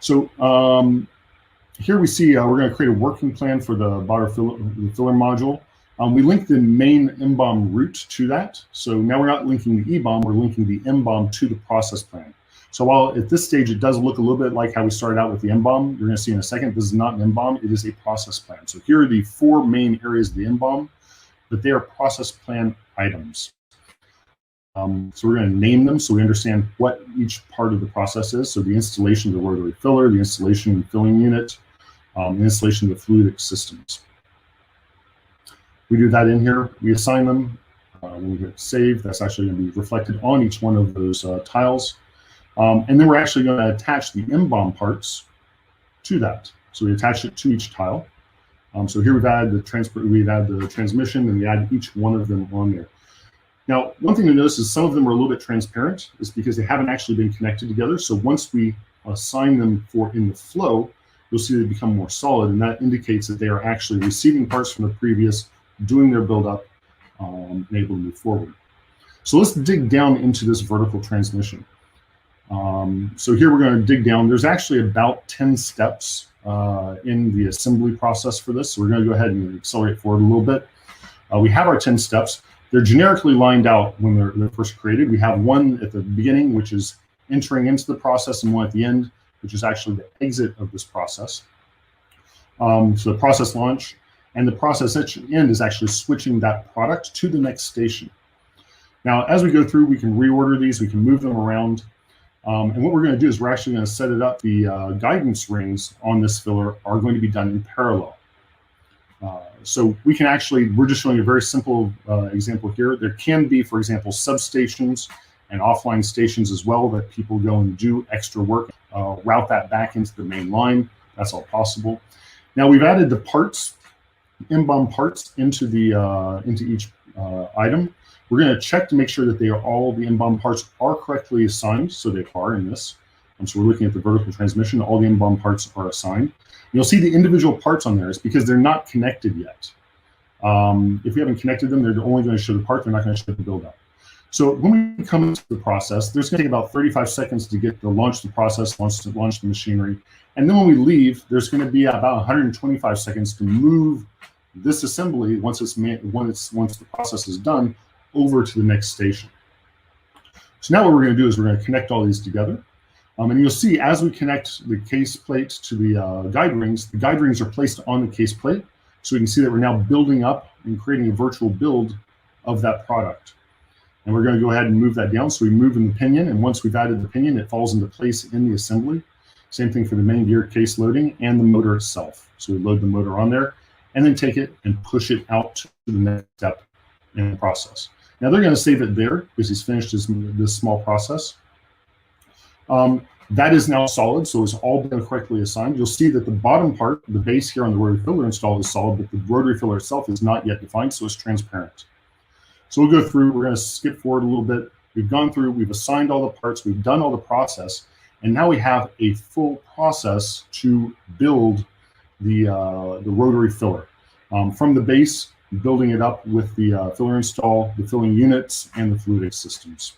So here we see we're going to create a working plan for the filler module. We link the main MBOM route to that. So now we're not linking the EBOM, we're linking the MBOM to the process plan. So while at this stage it does look a little bit like how we started out with the MBOM, you're going to see in a second, this is not an MBOM, it is a process plan. So here are the 4 main areas of the MBOM, but they are process plan items. So we're going to name them so we understand what each part of the process is. So the installation of the rotary filler, the installation of the filling unit, the installation of the fluidic systems. We do that in here. We assign them. When we hit save, that's actually going to be reflected on each one of those tiles. And then we're actually going to attach the MBOM parts to that. So we attach it to each tile. So here we've added the transmission, and we add each one of them on there. Now, one thing to notice is some of them are a little bit transparent. It's because they haven't actually been connected together. So once we assign them in the flow, you'll see they become more solid, and that indicates that they are actually receiving parts from the previous, doing their build-up, and able to move forward. So let's dig down into this vertical transmission. So here we're going to dig down. There's actually about 10 steps in the assembly process for this. So we're going to go ahead and accelerate forward a little bit. We have our 10 steps. They're generically lined out when they're first created. We have one at the beginning, which is entering into the process, and one at the end, which is actually the exit of this process. So the process launch, and the process end is actually switching that product to the next station. Now, as we go through, we can reorder these, we can move them around. And what we're going to do is we're actually going to set it up. The guidance rings on this filler are going to be done in parallel. So we can actually, we're just showing a very simple example here. There can be, for example, substations and offline stations as well that people go and do extra work, route that back into the main line. That's all possible. Now we've added the parts, MBOM parts into each item. We're going to check to make sure that all the MBOM parts are correctly assigned, so they are in this. So we're looking at the vertical transmission. All the MBOM parts are assigned. You'll see the individual parts on there is because they're not connected yet. If we haven't connected them, they're only going to show the part. They're not going to show the build-up. So when we come into the process, there's going to take about 35 seconds to get to launch the process, launch the machinery. And then when we leave, there's going to be about 125 seconds to move this assembly once the process is done over to the next station. So now what we're going to do is we're going to connect all these together. And you'll see as we connect the case plate to the guide rings are placed on the case plate. So we can see that we're now building up and creating a virtual build of that product. And we're going to go ahead and move that down. So we move in the pinion, and once we've added the pinion, it falls into place in the assembly. Same thing for the main gear case loading and the motor itself. So we load the motor on there and then take it and push it out to the next step in the process. Now they're going to save it there because he's finished this small process. That is now solid, so it's all been correctly assigned. You'll see that the bottom part, the base here on the rotary filler install is solid, but the rotary filler itself is not yet defined, so it's transparent. So we'll go through, we're going to skip forward a little bit. We've gone through, we've assigned all the parts, we've done all the process, and now we have a full process to build the rotary filler. From the base, building it up with the filler install, the filling units, and the fluidic systems.